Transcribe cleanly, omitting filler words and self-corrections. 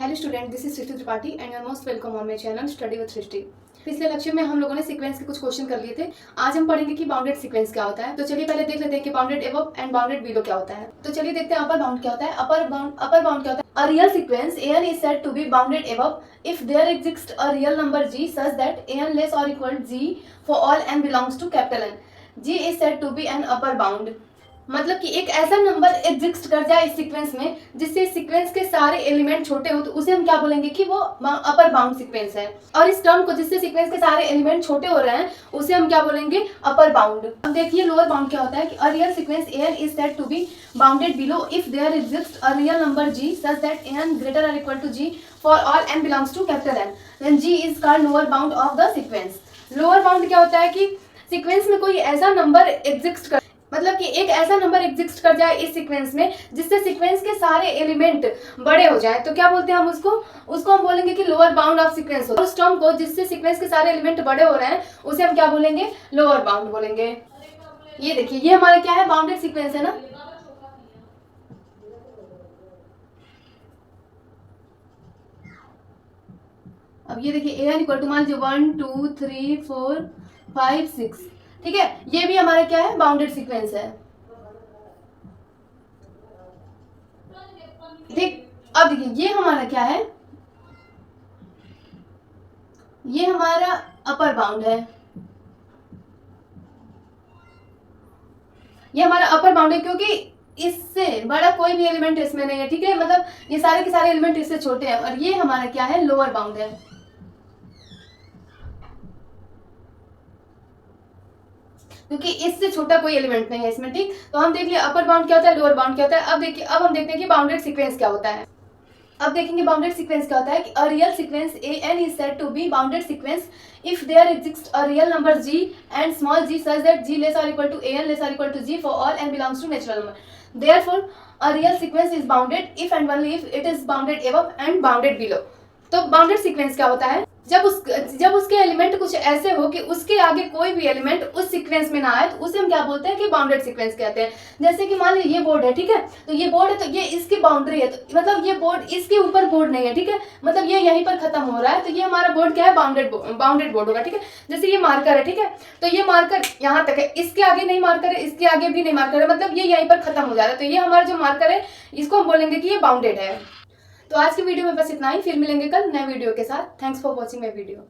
Hello student, this is Srishti Tripathi and your most welcome on my channel study with Srishti. पिछले lecture में हम लोगों ने सीक्वेंस के कुछ क्वेश्चन कर लिए थे। आज हम पढ़ेंगे कि बाउंडेड सीक्वेंस क्या होता है। तो चलिए पहले देख लेते हैं कि bounded above and bounded below क्या होता है। तो चलिए देखते हैं अपर बाउंड क्या होता है। अपर बाउंड क्या होता है। अ real sequence an is said to be bounded above if there exists a real number g such that an less or equal g for all n belongs to capital N. g is said to be an upper bound. मतलब कि एक ऐसा number exist कर जाए इस sequence में जिससे sequence के सारे एलिमेंट छोटे हो, तो उसे हम क्या बोलेंगे कि वो अपर बाउंड सीक्वेंस है। और इस टर्म को जिससे सीक्वेंस के सारे एलिमेंट छोटे हो रहे हैं उसे हम क्या बोलेंगे, अपर बाउंड। अब देखिए लोअर बाउंड क्या होता है कि a real sequence an is said to be bounded below if there exist a real number g such that n greater और equal to g for all n belongs to capital N, then g is called lower bound of the sequence. Lower bound क्या होता है कि sequence में कोई ऐसा number exist कर, मतलब कि एक ऐसा नंबर एग्जिस्ट कर जाए इस सीक्वेंस में जिससे सीक्वेंस के सारे एलिमेंट बड़े हो जाए, तो क्या बोलते हैं हम उसको हम बोलेंगे कि लोअर बाउंड ऑफ सीक्वेंस। उस टर्म को जिससे सीक्वेंस के सारे एलिमेंट बड़े हो रहे हैं उसे हम क्या बोलेंगे, लोअर बाउंड बोलेंगे। ये देखिए ये हमारा क्या है, बाउंडेड सीक्वेंस है ना। अब ये देखिए an इक्वल टू मान लीजिए 1 2 3 4 5 6, ठीक है। ये भी हमारा क्या है, बाउंडेड सीक्वेंस है। देख अब देखिए ये हमारा क्या है, ये हमारा अपर बाउंड है। ये हमारा अपर बाउंड है क्योंकि इससे बड़ा कोई भी एलिमेंट इसमें नहीं है, ठीक है। मतलब ये सारे के सारे एलिमेंट इससे छोटे हैं। और ये हमारा क्या है, लोअर बाउंड है। क्योंकि इससे छोटा कोई एलिमेंट नहीं है इसमें, ठीक। तो हम देख लिया अपर बाउंड क्या होता है, लोअर बाउंड क्या होता है। अब हम देखते हैं कि बाउंडेड सीक्वेंस क्या होता है। अब देखेंगे बाउंडेड सीक्वेंस क्या होता है कि a real sequence an is said to be bounded sequence if there exists a real number g and small g such that g less or equal to an less or equal to g for all n belongs to natural number. Therefore, a real sequence is bounded if and only if it is bounded above and bounded below. तो bounded sequence क्या होता है, जब उसके element कुछ ऐसे हो कि उसके आगे कोई भी एलिमेंट उस सीक्वेंस में ना आए, तो उसे हम क्या बोलते हैं कि बाउंडेड सीक्वेंस कहते हैं। जैसे कि मान लीजिए ये बोर्ड है, ठीक है। तो ये बोर्ड है तो ये इसकी बाउंड्री है, तो मतलब ये बोर्ड इसके ऊपर बोर्ड नहीं है, ठीक है। मतलब ये यहीं पर खत्म हो रहा है, तो ये हमारा बोर्ड क्या है, बाउंडेड बोर्ड होगा, ठीक है। जैसे ये मार्कर है, ठीक है। तो ये मार्कर यहाँ तक है, इसके आगे नहीं मार्कर है, इसके आगे भी नहीं मार्कर है, मतलब ये यहीं पर खत्म हो जा रहा है। तो ये हमारा जो मार्कर है इसको हम बोलेंगे कि ये बाउंडेड है। तो आज की वीडियो में बस इतना ही, फिर मिलेंगे कल नए वीडियो के साथ। Thanks for watching my video.